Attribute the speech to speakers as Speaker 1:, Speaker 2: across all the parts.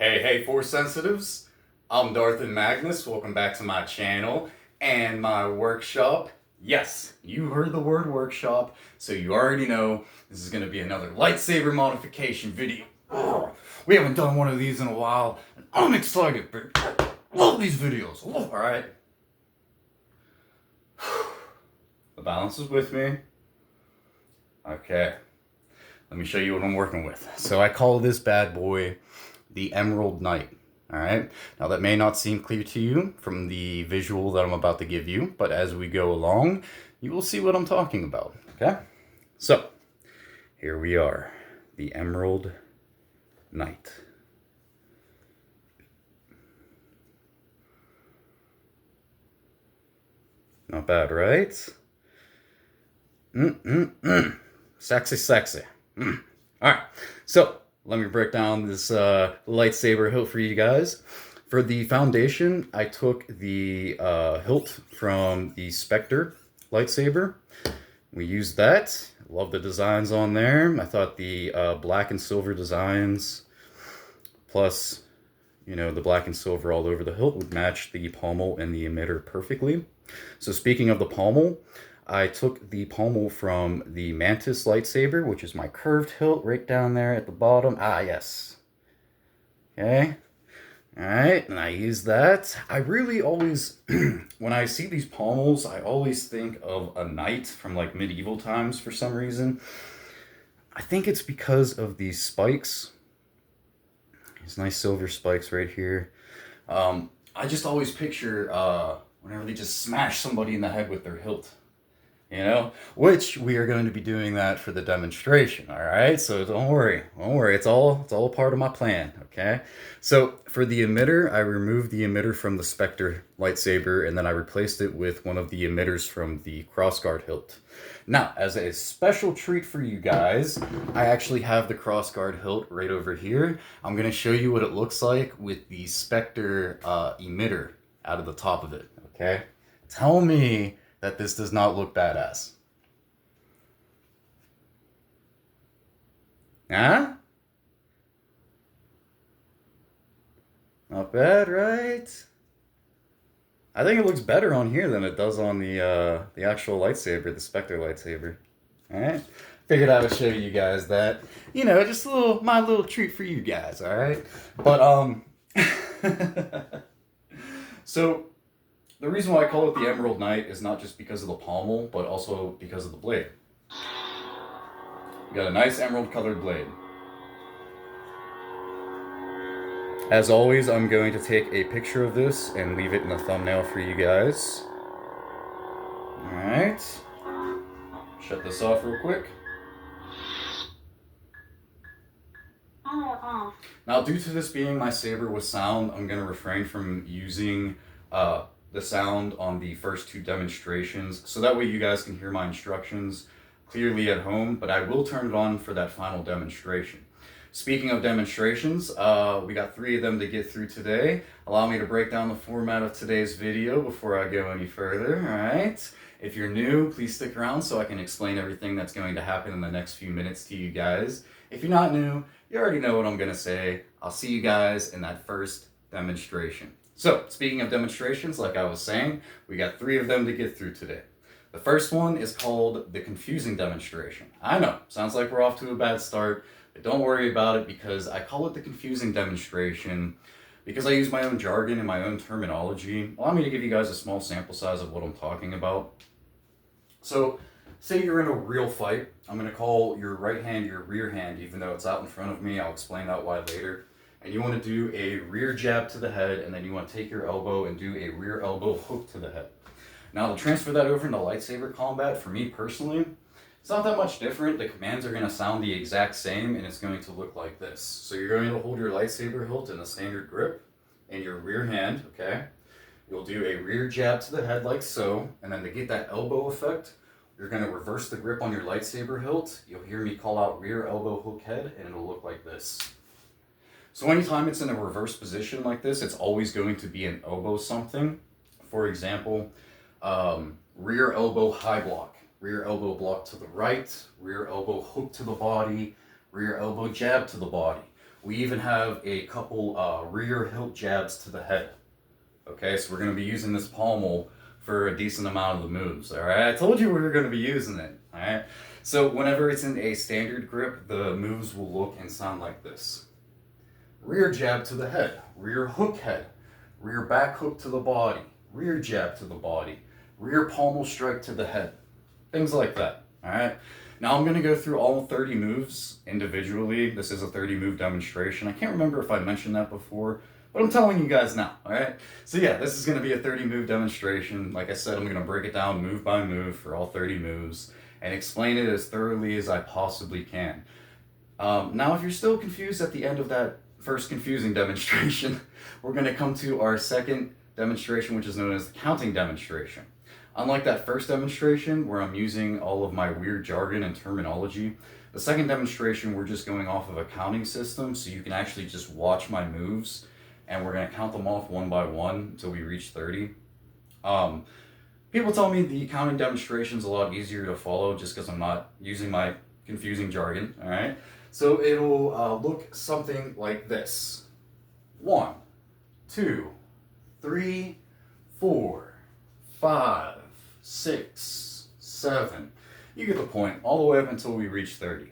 Speaker 1: Hey, Force Sensitives. I'm Darth and Magnus. Welcome back to my channel and my workshop. Yes, you heard the word workshop, so you already know this is going to be another lightsaber modification video. We haven't done one of these in a while, and I'm excited. Love these videos. Alright. The balance is with me. Okay. Let me show you what I'm working with. So I call this bad boy the Emerald Knight. Alright, now that may not seem clear to you from the visual that I'm about to give you, but as we go along, you will see what I'm talking about, okay? So, here we are, the Emerald Knight. Not bad, right? Sexy. Alright, so let me break down this lightsaber hilt for you guys. For the foundation, I took the hilt from the Spectre Lightsaber. We used that. Love the designs on there. I thought the black and silver designs, plus, you know, the black and silver all over the hilt would match the pommel and the emitter perfectly. So speaking of the pommel, I took the pommel from the Mantis Lightsaber, which is my curved hilt right down there at the bottom. Ah, yes. Okay. Alright, and I use that. I really always, when I see these pommels, I always think of a knight from like medieval times for some reason. I think it's because of these spikes. These nice silver spikes right here. I just always picture whenever they just smash somebody in the head with their hilt. You know, which we are going to be doing that for the demonstration. All right, so don't worry, it's all part of my plan. Okay, so for the emitter, I removed the emitter from the Spectre Lightsaber, and then I replaced it with one of the emitters from the Cross Guard Hilt. Now, as a special treat for you guys, I actually have the Cross Guard Hilt right over here. I'm going to show you what it looks like with the Spectre emitter out of the top of it. Okay, tell me that this does not look badass. Huh? Not bad, right? I think it looks better on here than it does on the actual lightsaber, the Spectre lightsaber. All right. Figured I would show you guys that. You know, just my little treat for you guys. All right. But so. The reason why I call it the Emerald Knight is not just because of the pommel, but also because of the blade. We got a nice emerald colored blade. As always, I'm going to take a picture of this and leave it in the thumbnail for you guys. Alright. Shut this off real quick. Now, due to this being my saber with sound, I'm going to refrain from using the sound on the first two demonstrations, so that way you guys can hear my instructions clearly at home, but I will turn it on for that final demonstration. Speaking of demonstrations, we got 3 of them to get through today. Allow me to break down the format of today's video before I go any further, alright? If you're new, please stick around so I can explain everything that's going to happen in the next few minutes to you guys. If you're not new, you already know what I'm going to say. I'll see you guys in that first demonstration. So, speaking of demonstrations, like I was saying, we got 3 of them to get through today. The first one is called the confusing demonstration. I know, sounds like we're off to a bad start, but don't worry about it because I call it the confusing demonstration because I use my own jargon and my own terminology. Allow me to give you guys a small sample size of what I'm talking about. So, say you're in a real fight. I'm going to call your right hand your rear hand, even though it's out in front of me. I'll explain that why later. And you want to do a rear jab to the head, and then you want to take your elbow and do a rear elbow hook to the head. Now, to transfer that over into lightsaber combat, for me personally, it's not that much different. The commands are going to sound the exact same, and it's going to look like this. So you're going to hold your lightsaber hilt in a standard grip in your rear hand, okay? You'll do a rear jab to the head like so, and then to get that elbow effect, you're going to reverse the grip on your lightsaber hilt. You'll hear me call out rear elbow hook head, and it'll look like this. So anytime it's in a reverse position like this, it's always going to be an elbow something. For example, rear elbow high block, rear elbow block to the right, rear elbow hook to the body, rear elbow jab to the body. We even have a couple rear hilt jabs to the head. Okay, so we're going to be using this pommel for a decent amount of the moves. All right, I told you we were going to be using it. All right, so whenever it's in a standard grip, the moves will look and sound like this: rear jab to the head, rear hook head, rear back hook to the body, rear jab to the body, rear pommel strike to the head, things like that. All right. Now I'm going to go through all 30 moves individually. This is a 30 move demonstration. I can't remember if I mentioned that before, but I'm telling you guys now. All right. So yeah, this is going to be a 30 move demonstration. Like I said, I'm going to break it down move by move for all 30 moves and explain it as thoroughly as I possibly can. Now, if you're still confused at the end of that first confusing demonstration, we're going to come to our second demonstration, which is known as the counting demonstration. Unlike that first demonstration where I'm using all of my weird jargon and terminology, the second demonstration we're just going off of a counting system, so you can actually just watch my moves and we're going to count them off one by one until we reach 30. People tell me the counting demonstration is a lot easier to follow just because I'm not using my confusing jargon, all right? So it'll look something like this: 1, 2, 3, 4, 5, 6, 7. You get the point, all the way up until we reach 30.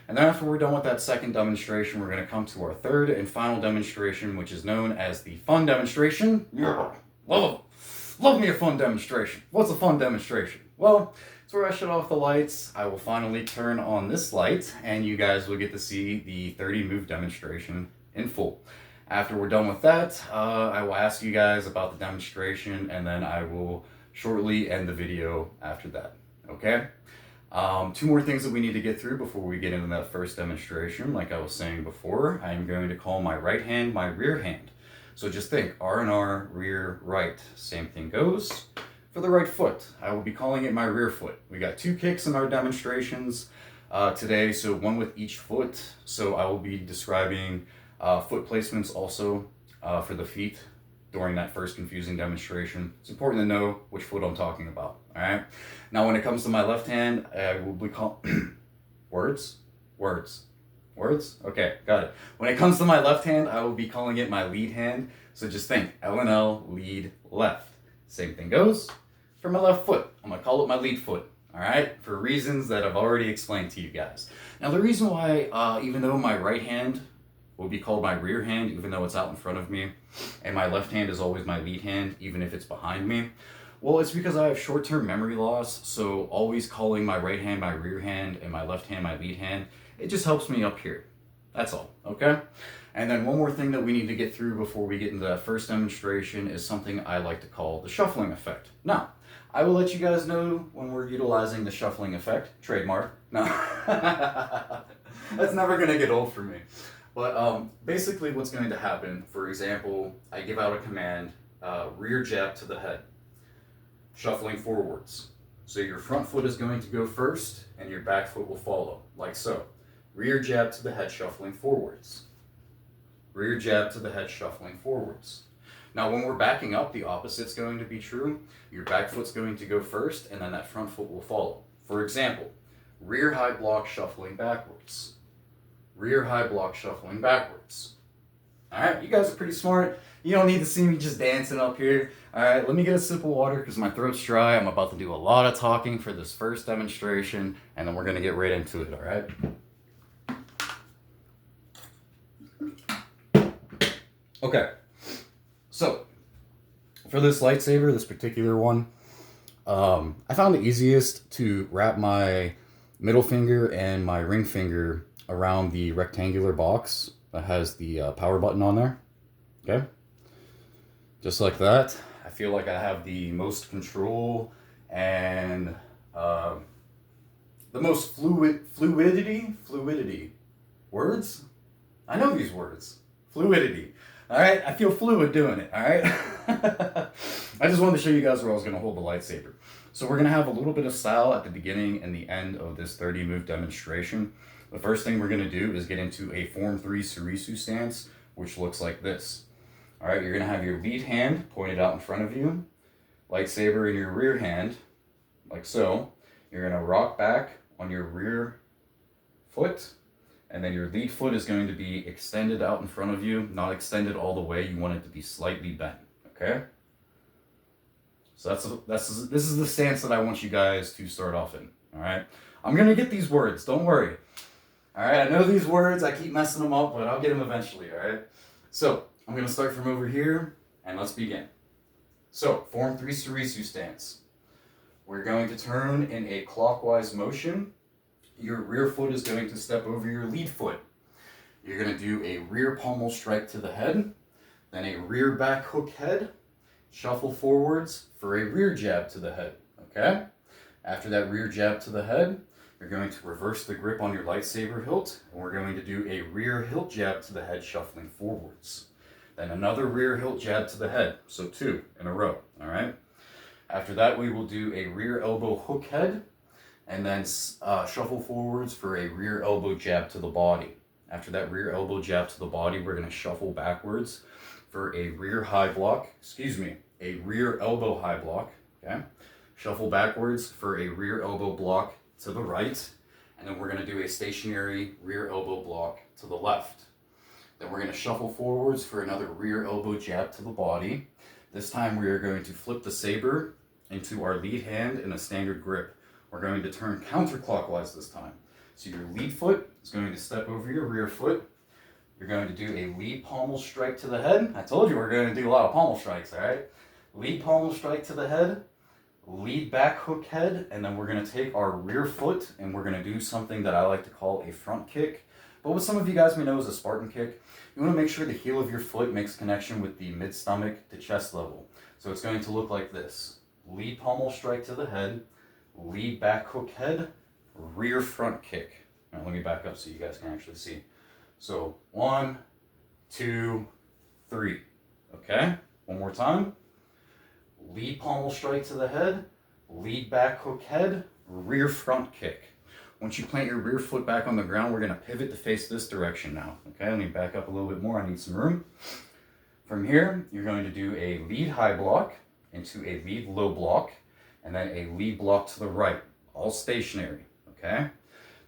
Speaker 1: And then after we're done with that second demonstration, we're going to come to our third and final demonstration, which is known as the fun demonstration. Yeah, love me a fun demonstration. What's a fun demonstration? Well, it's where I shut off the lights. I will finally turn on this light, and you guys will get to see the 30 move demonstration in full. After we're done with that, I will ask you guys about the demonstration, and then I will shortly end the video after that. Okay? 2 more things that we need to get through before we get into that first demonstration. Like I was saying before, I'm going to call my right hand my rear hand. So just think, R and R, rear, right. Same thing goes for the right foot. I will be calling it my rear foot. We got 2 kicks in our demonstrations today, so 1 with each foot. So I will be describing foot placements also for the feet during that first confusing demonstration. It's important to know which foot I'm talking about, all right? Now, when it comes to my left hand, I will be calling... Words? Okay, got it. When it comes to my left hand, I will be calling it my lead hand. So just think, L and L, lead, left. Same thing goes for my left foot. I'm gonna call it my lead foot, all right? For reasons that I've already explained to you guys. Now, the reason why, even though my right hand will be called my rear hand, even though it's out in front of me, and my left hand is always my lead hand, even if it's behind me, well, it's because I have short-term memory loss, so always calling my right hand my rear hand and my left hand my lead hand, it just helps me up here. That's all, okay? And then one more thing that we need to get through before we get into that first demonstration is something I like to call the shuffling effect. Now, I will let you guys know when we're utilizing the shuffling effect. Trademark. No. That's never going to get old for me. But basically what's going to happen, for example, I give out a command, rear jab to the head, shuffling forwards. So your front foot is going to go first and your back foot will follow, like so. Rear jab to the head, shuffling forwards. Rear jab to the head, shuffling forwards. Now when we're backing up, the opposite's going to be true. Your back foot's going to go first and then that front foot will follow. For example, rear high block, shuffling backwards. Rear high block, shuffling backwards. All right, you guys are pretty smart. You don't need to see me just dancing up here. All right, let me get a sip of water because my throat's dry. I'm about to do a lot of talking for this first demonstration, and then we're gonna get right into it, all right? Okay, so for this lightsaber, this particular one, I found it easiest to wrap my middle finger and my ring finger around the rectangular box that has the power button on there. Okay, just like that. I feel like I have the most control and the most fluidity. Words? I know these words. Fluidity. All right, I feel fluid doing it. All right. I just wanted to show you guys where I was going to hold the lightsaber. So we're going to have a little bit of style at the beginning and the end of this 30 move demonstration. The first thing we're going to do is get into a Form 3 Surisu stance, which looks like this. All right, you're going to have your lead hand pointed out in front of you, lightsaber in your rear hand, like so. You're going to rock back on your rear foot, And then your lead foot is going to be extended out in front of you, not extended all the way. You want it to be slightly bent, okay? So this is the stance that I want you guys to start off in, all right? I'm going to get these words, don't worry. All right, I know these words, I keep messing them up, but I'll get them eventually, all right? So I'm going to start from over here, and let's begin. So, form 3 Surisu stance. We're going to turn in a clockwise motion. Your rear foot is going to step over your lead foot. You're going to do a rear pommel strike to the head, then a rear back hook head, shuffle forwards for a rear jab to the head, okay? After that rear jab to the head, you're going to reverse the grip on your lightsaber hilt, and we're going to do a rear hilt jab to the head, shuffling forwards. Then another rear hilt jab to the head, so 2 in a row, all right? After that, we will do a rear elbow hook head, and then shuffle forwards for a rear elbow jab to the body. After that rear elbow jab to the body, we're going to shuffle backwards for a rear elbow high block, okay? Shuffle backwards for a rear elbow block to the right, and then we're going to do a stationary rear elbow block to the left. Then we're going to shuffle forwards for another rear elbow jab to the body. This time we are going to flip the saber into our lead hand in a standard grip. We're going to turn counterclockwise this time. So your lead foot is going to step over your rear foot. You're going to do a lead pommel strike to the head. I told you we're going to do a lot of pommel strikes, all right? Lead pommel strike to the head, lead back hook head, and then we're going to take our rear foot and we're going to do something that I like to call a front kick. But what some of you guys may know is a Spartan kick. You want to make sure the heel of your foot makes connection with the mid-stomach to chest level. So it's going to look like this. Lead pommel strike to the head, lead back hook head, rear front kick. Now let me back up so you guys can actually see. So 1, 2, 3. Okay? One more time. Lead pommel strike to the head, lead back hook head, rear front kick. Once you plant your rear foot back on the ground, we're going to pivot to face this direction now. Okay, let me back up a little bit more. I need some room. From here, you're going to do a lead high block into a lead low block, and then a lead block to the right, all stationary. Okay?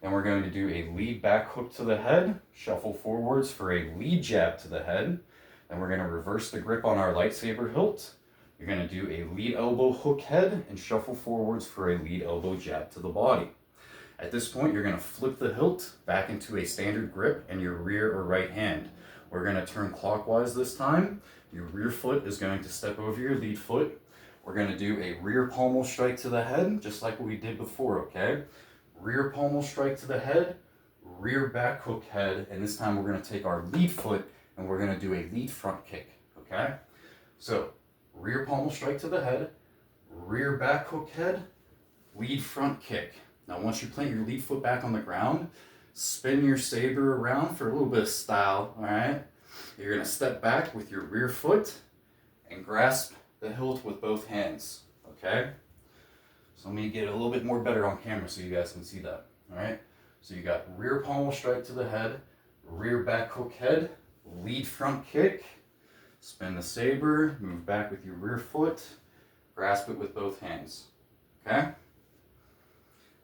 Speaker 1: Then we're going to do a lead back hook to the head, shuffle forwards for a lead jab to the head. Then we're going to reverse the grip on our lightsaber hilt. You're going to do a lead elbow hook head and shuffle forwards for a lead elbow jab to the body. At this point, you're going to flip the hilt back into a standard grip in your rear or right hand. We're going to turn clockwise this time. Your rear foot is going to step over your lead foot. We're going to do a rear pommel strike to the head, just like what we did before, okay? Rear pommel strike to the head, rear back hook head, and this time we're going to take our lead foot and we're going to do a lead front kick, okay? So, rear pommel strike to the head, rear back hook head, lead front kick. Now once you plant your lead foot back on the ground, spin your saber around for a little bit of style, all right? You're going to step back with your rear foot and grasp the hilt with both hands, okay? So let me get a little bit more better on camera so you guys can see that, all right? So you got rear pommel strike to the head, rear back hook head, lead front kick, spin the saber, move back with your rear foot, grasp it with both hands, okay?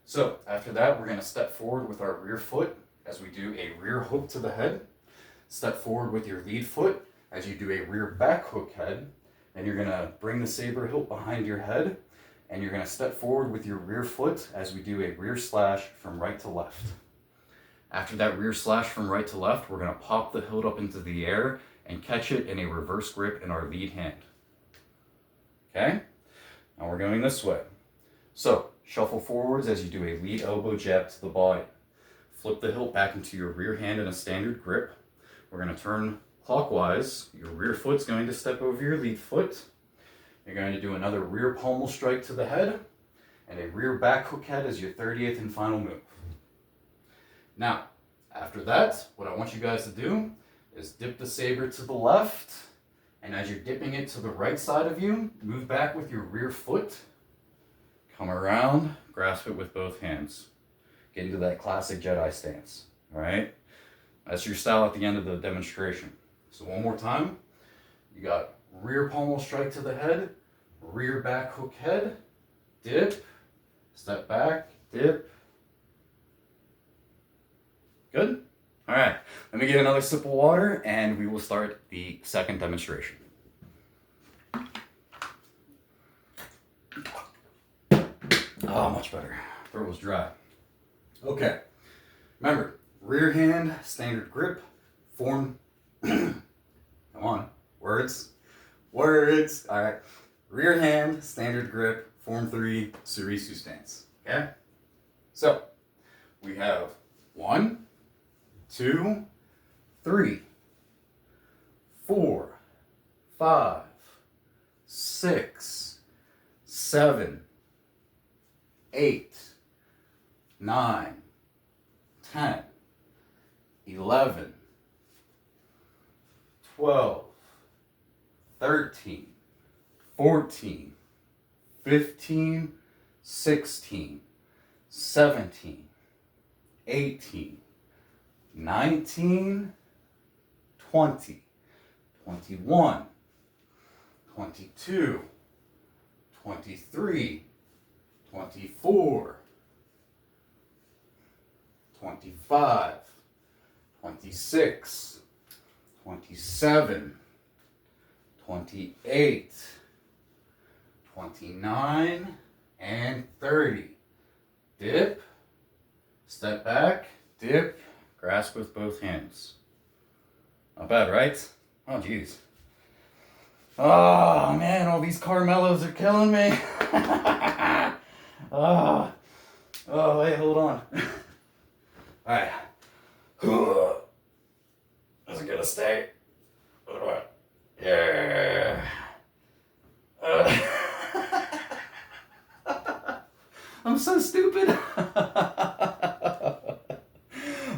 Speaker 1: So after that, we're going to step forward with our rear foot as we do a rear hook to the head. Step forward with your lead foot as you do a rear back hook head. Then you're going to bring the saber hilt behind your head, and you're going to step forward with your rear foot as we do a rear slash from right to left. After that rear slash from right to left, we're going to pop the hilt up into the air and catch it in a reverse grip in our lead hand. Okay? Now we're going this way. So, shuffle forwards as you do a lead elbow jab to the body. Flip the hilt back into your rear hand in a standard grip. We're going to turn clockwise. Your rear foot's going to step over your lead foot. You're going to do another rear pommel strike to the head, and a rear back hook head as your 30th and final move. Now, after that, what I want you guys to do is dip the saber to the left, and as you're dipping it to the right side of you, move back with your rear foot. Come around, grasp it with both hands. Get into that classic Jedi stance, all right? That's your style at the end of the demonstration. So one more time. You got rear pommel strike to the head, rear back hook head, dip, step back, dip. Good? All right, let me get another sip of water and we will start the second demonstration. Oh, much better. Throat was dry. Okay, remember, rear hand, standard grip, form, come on, words. All right, rear hand, standard grip, form 3, Surisu stance, okay? So, we have 1, 2, 3, 4, 5, 6, 7, 8, 9, 10, 11, 12, 13, 14, 15, 16, 17, 18, 19, 20, 21, 22, 23, 24, 25, 26, 27, 28, 29, and 30. Dip, step back, dip, grasp with both hands. Not bad, right? Oh, geez. Oh, man, all these caramellos are killing me. Oh, wait, hold on. All right. Is it gonna stay? Yeah. I'm so stupid.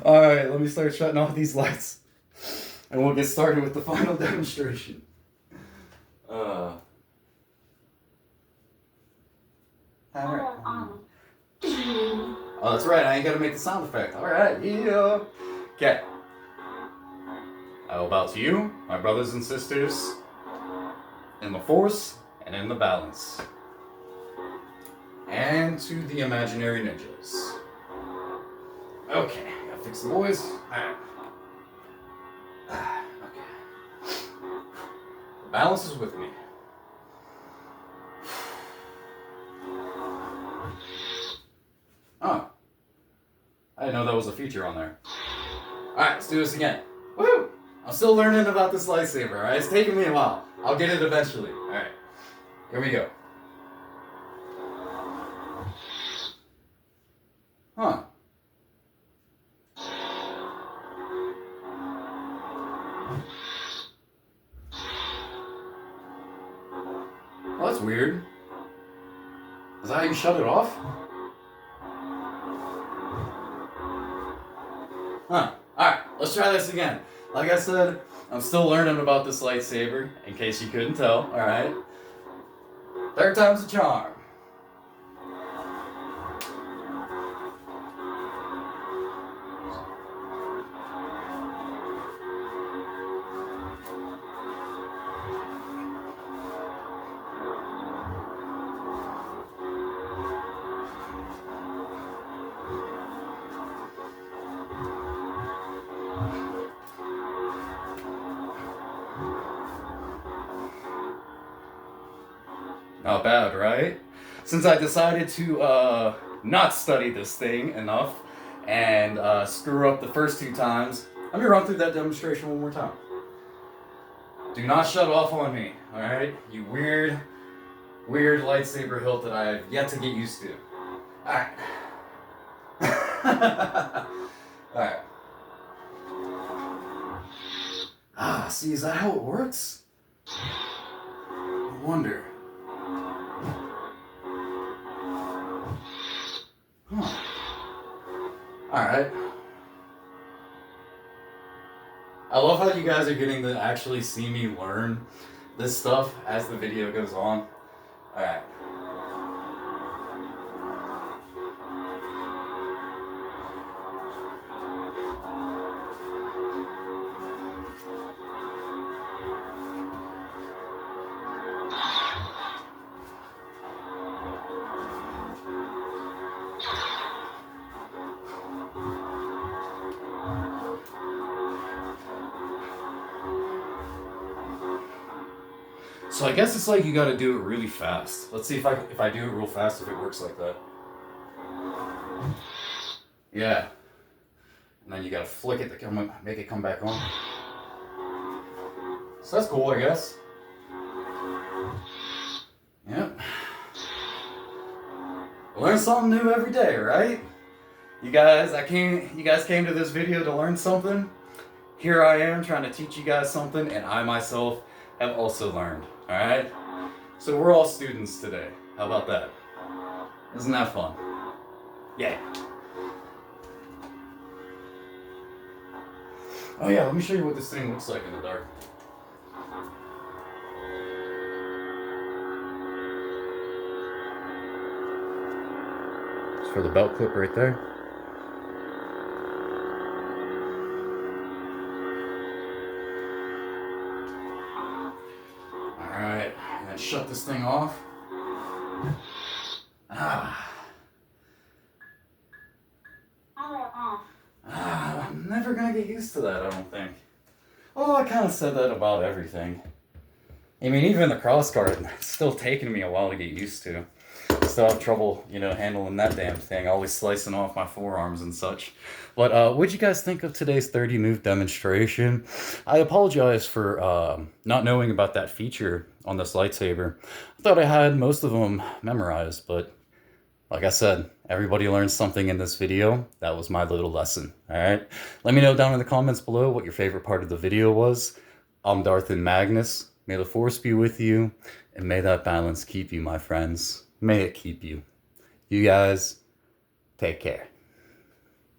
Speaker 1: All right, let me start shutting off these lights, and we'll get started with the final demonstration. All right. Oh, that's right. I ain't gotta make the sound effect. All right. Yeah. Okay. I will bow to you, my brothers and sisters, in the Force and in the balance, and to the imaginary ninjas. Okay, gotta fix the boys. Alright. Okay. The balance is with me. Oh. I didn't know that was a feature on there. Alright, let's do this again. Woo! I'm still learning about this lightsaber, alright? It's taking me a while. I'll get it eventually. Alright. Here we go. Huh. Well, that's weird. Is that how you shut it off? Huh. Alright, let's try this again. Like I said, I'm still learning about this lightsaber, in case you couldn't tell, alright? Third time's the charm. Not bad, right? Since I decided to not study this thing enough and screw up the first 2 times, let me run through that demonstration one more time. Do not shut off on me, alright? You weird lightsaber hilt that I have yet to get used to. Alright. Alright. Ah, see, is that how it works? I wonder. Huh. Alright. I love how you guys are getting to actually see me learn this stuff as the video goes on. Alright. So I guess it's like you gotta do it really fast. Let's see if I do it real fast, if it works like that. Yeah. And then you gotta flick it to make it come back on. So that's cool, I guess. Yep. Learn something new every day, right? You guys came to this video to learn something. Here I am trying to teach you guys something, and I myself have also learned. Alright? So we're all students today. How about that? Isn't that fun? Yeah. Oh yeah, let me show you what this thing looks like in the dark. It's for the belt clip right there. Alright, and then shut this thing off. I'm never gonna get used to that, I don't think. Oh, I kind of said that about everything. I mean, even the cross guard, it's still taking me a while to get used to. Still have trouble, handling that damn thing. Always slicing off my forearms and such. But what'd you guys think of today's 30 move demonstration? I apologize for not knowing about that feature on this lightsaber. I thought I had most of them memorized, but like I said, everybody learns something in this video. That was my little lesson, alright? Let me know down in the comments below what your favorite part of the video was. I'm Darth and Magnus. May the Force be with you, and may that balance keep you, my friends. May it keep you. You guys, take care.